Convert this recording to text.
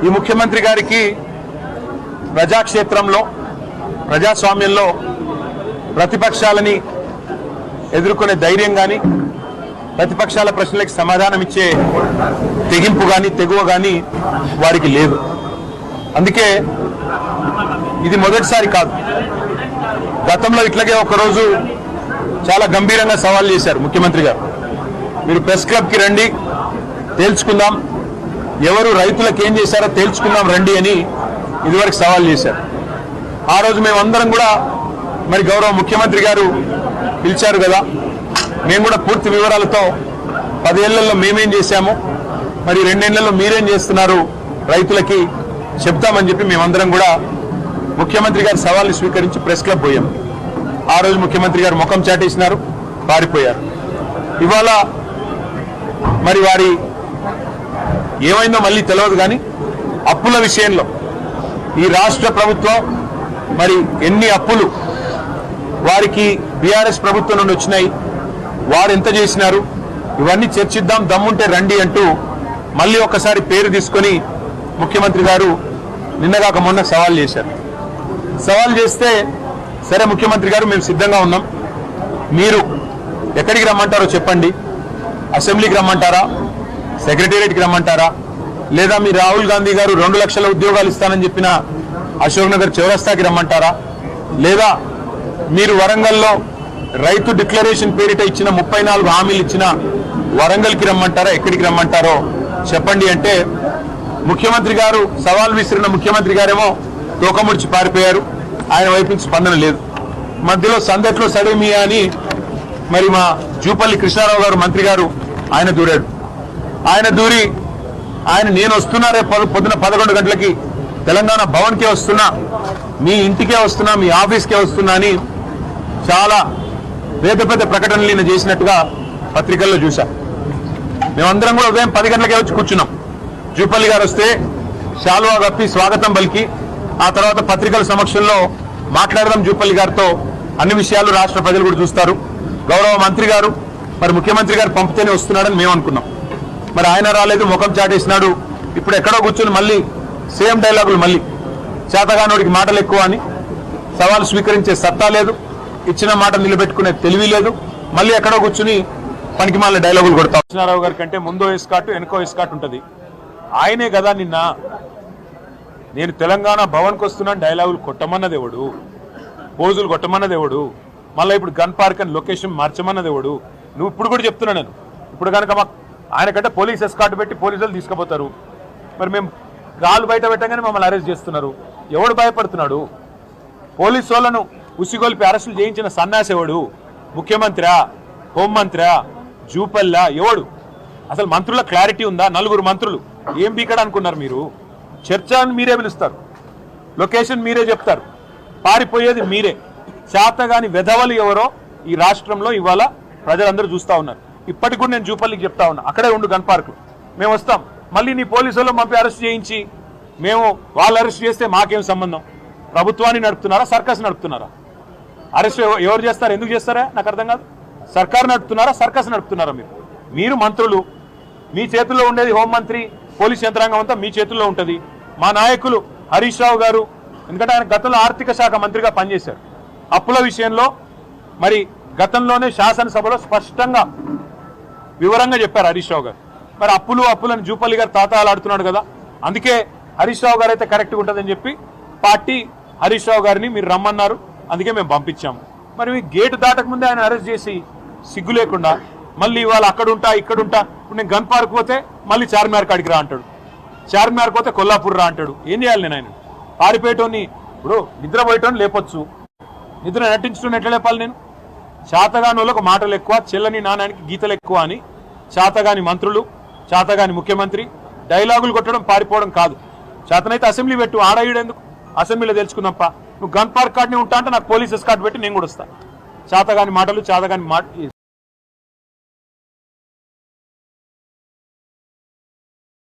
ఈ ముఖ్యమంత్రి గారికి ప్రజాక్షేత్రంలో ప్రజాస్వామ్యంలో ప్రతిపక్షాలని ఎదుర్కొనే ధైర్యం కానీ ప్రతిపక్షాల ప్రశ్నలకు సమాధానం ఇచ్చే తెగింపు కానీ తెగువ కానీ వారికి లేదు. అందుకే ఇది మొదటిసారి కాదు. గతంలో ఇట్లాగే ఒకరోజు చాలా గంభీరంగా సవాల్ చేశారు ముఖ్యమంత్రి గారు. మీరు ప్రెస్ క్లబ్కి రండి, తేల్చుకుందాం, ఎవరు రైతులకు ఏం చేశారో తేల్చుకుందాం రండి అని ఇదివరకు సవాల్ చేశారు. ఆ రోజు మేమందరం కూడా మరి గౌరవ ముఖ్యమంత్రి గారు పిలిచారు కదా, మేము కూడా పూర్తి వివరాలతో 10 ఏళ్లలో మేమేం చేశాము, మరి 2 ఏళ్లలో మీరేం చేస్తున్నారు రైతులకి చెప్తామని చెప్పి మేమందరం కూడా ముఖ్యమంత్రి గారి సవాల్ని స్వీకరించి ప్రెస్ క్లబ్ పోయాం. ఆ రోజు ముఖ్యమంత్రి గారు ముఖం చాటేసినారు, పారిపోయారు. ఇవాళ మరి వారి ఏమైందో మళ్ళీ తెలియదు కానీ అప్పుల విషయంలో ఈ రాష్ట్ర ప్రభుత్వం మరి ఎన్ని అప్పులు వారికి బీఆర్ఎస్ ప్రభుత్వం నుండి వచ్చినాయి, వారు ఎంత చేసినారు, ఇవన్నీ చర్చిద్దాం, దమ్ముంటే రండి అంటూ మళ్ళీ ఒక్కసారి పేరు తీసుకొని ముఖ్యమంత్రి గారు నిన్నగాక మొన్న సవాల్ చేశారు. సవాల్ చేస్తే సరే ముఖ్యమంత్రి గారు మేము సిద్ధంగా ఉన్నాం, మీరు ఎక్కడికి రమ్మంటారో చెప్పండి, అసెంబ్లీకి రమ్మంటారా, సెక్రటేరియట్కి రమ్మంటారా, లేదా మీ రాహుల్ గాంధీ గారు 2 లక్షల ఉద్యోగాలు ఇస్తానని చెప్పిన అశోక్ నగర్ చౌరస్తాకి రమ్మంటారా, లేదా మీరు వరంగల్లో రైతు డిక్లరేషన్ పేరిట ఇచ్చిన 34 హామీలు ఇచ్చిన వరంగల్కి రమ్మంటారా, ఎక్కడికి రమ్మంటారో చెప్పండి అంటే ముఖ్యమంత్రి గారు సవాల్ విసిరిన ముఖ్యమంత్రి గారేమో తోకముడిచి పారిపోయారు. ఆయన వైపు నుంచి స్పందన లేదు. మధ్యలో సందట్లో సడేమియా అని మరి మా జూపల్లి కృష్ణారావు గారు మంత్రి గారు ఆయన దూరాడు. ఆయన దూరి నేను వస్తున్నా, రేపు పొద్దున 11 గంటలకి తెలంగాణ భవన్కే వస్తున్నా, మీ ఇంటికే వస్తున్నా, మీ ఆఫీస్కే వస్తున్నా అని చాలా పెద్ద పెద్ద ప్రకటనలు ఈయన చేసినట్టుగా పత్రికల్లో చూసా. మేమందరం కూడా ఉదయం 10 గంటలకే వచ్చి కూర్చున్నాం. జూపల్లి గారు వస్తే శాలువా కప్పి స్వాగతం పలికి ఆ తర్వాత పత్రికల సమక్షంలో మాట్లాడదాం జూపల్లి గారితో, అన్ని విషయాలు రాష్ట్ర ప్రజలు కూడా చూస్తారు. గౌరవ మంత్రి గారు మరి ముఖ్యమంత్రి గారు పంపితేనే వస్తున్నాడని మేము అనుకున్నాం. మరి ఆయన రాలేదు, ముఖం చాటేసినాడు. ఇప్పుడు ఎక్కడో కూర్చొని మళ్ళీ సేమ్ డైలాగులు, మళ్ళీ చేతగానోడికి మాటలు ఎక్కువ అని, సవాలు స్వీకరించే సత్తా లేదు, ఇచ్చిన మాట నిలబెట్టుకునే తెలివి లేదు, మళ్ళీ ఎక్కడో కూర్చుని పనికి మళ్ళీ డైలాగులు కొడతాం. కృష్ణారావు గారి కంటే ముందో ఎస్కాట్ వెనుకో ఎస్కాట్ ఉంటుంది. ఆయనే కదా నిన్న నేను తెలంగాణ భవన్కి వస్తున్నాను డైలాగులు కొట్టమన్నది ఎవడు, పోజులు కొట్టమన్నది ఎవడు, మళ్ళీ ఇప్పుడు గన్ పార్క్ అని లొకేషన్ మార్చమన్నది ఎవడు? నువ్వు ఇప్పుడు కూడా చెప్తున్నా నేను, ఇప్పుడు కనుక మాకు ఆయన కంటే పోలీస్ ఎస్కాట్ పెట్టి పోలీసులు తీసుకుపోతారు, మరి మేము గాలు బయట పెట్టగానే మమ్మల్ని అరెస్ట్ చేస్తున్నారు. ఎవడు భయపడుతున్నాడు? పోలీసు వాళ్ళను ఉసిగొల్పి అరెస్టులు చేయించిన సన్నాసేవాడు ముఖ్యమంత్రి, హోంమంత్రి, జూపల్లా, ఎవడు? అసలు మంత్రుల క్లారిటీ ఉందా? 4 మంత్రులు ఏం బీకడ అనుకున్నారు మీరు? చర్చ మీరే పిలుస్తారు, లొకేషన్ మీరే చెప్తారు, పారిపోయేది మీరే. చేతగాని వెధవలు ఎవరో ఈ రాష్ట్రంలో ఇవాళ ప్రజలందరూ చూస్తూ ఉన్నారు. ఇప్పటికి కూడా నేను జూపల్లికి చెప్తా ఉన్నా, అక్కడే ఉండు గన్ పార్క్, మేము వస్తాం. మళ్ళీ నీ పోలీసు వాళ్ళు పంపి అరెస్ట్ చేయించి మేము వాళ్ళు అరెస్ట్ చేస్తే మాకేం సంబంధం? ప్రభుత్వాన్ని నడుపుతున్నారా, సర్కస్ నడుపుతున్నారా? అరెస్ట్ ఎవరు చేస్తారు, ఎందుకు చేస్తారా నాకు అర్థం కాదు. సర్కారు నడుపుతున్నారా, సర్కస్ నడుపుతున్నారా? మీరు మంత్రులు, మీ చేతుల్లో ఉండేది హోంమంత్రి, పోలీస్ యంత్రాంగం అంతా మీ చేతుల్లో ఉంటుంది. మా నాయకులు హరీష్ రావు గారు, ఎందుకంటే ఆయన గతంలో ఆర్థిక శాఖ మంత్రిగా పనిచేశారు, అప్పుల విషయంలో మరి గతంలోనే శాసనసభలో స్పష్టంగా వివరంగా చెప్పారు హరీష్ రావు గారు. మరి అప్పులను జూపల్లి గారు తాతాలాడుతున్నాడు కదా, అందుకే హరీష్ రావు గారు అయితే కరెక్ట్గా ఉంటుందని చెప్పి పార్టీ హరీష్ రావు గారిని మీరు రమ్మన్నారు, అందుకే మేము పంపించాము. మరి గేటు దాటక ముందే ఆయన అరెస్ట్ చేసి సిగ్గు లేకుండా మళ్ళీ ఇవాళ అక్కడుంటా ఇక్కడుంటా, ఇప్పుడు నేను గన్ పార్క్ పోతే మళ్ళీ చార్మినార్ కాడికి రా అంటాడు, చార్మినార్ పోతే కొల్లాపూర్ రా అంటాడు. ఏం చేయాలి నేను? ఆయన పారిపోయేటోని, ఇప్పుడు నిద్రపోయేటోని లేపొచ్చు, నిద్ర నటించడం ఎట్లా లేపాలి నేను? చేతగాని వాళ్ళకు మాటలు ఎక్కువ, చెల్లని నాణానికి గీతలు ఎక్కువ అని చేతగాని మంత్రులు, చేతగాని ముఖ్యమంత్రి డైలాగులు కొట్టడం పారిపోవడం కాదు. చేతనైతే అసెంబ్లీ పెట్టు, ఆడేయడెందుకు? అసెంబ్లీలో తెలుసుకుందాంపా. నువ్వు గన్ పార్క్ కార్డ్ని ఉంటా అంటే నాకు పోలీస్ ఎస్కార్ట్ పెట్టి నేను కూడా వస్తాను. చేతగాని మాటలు, చేతగాని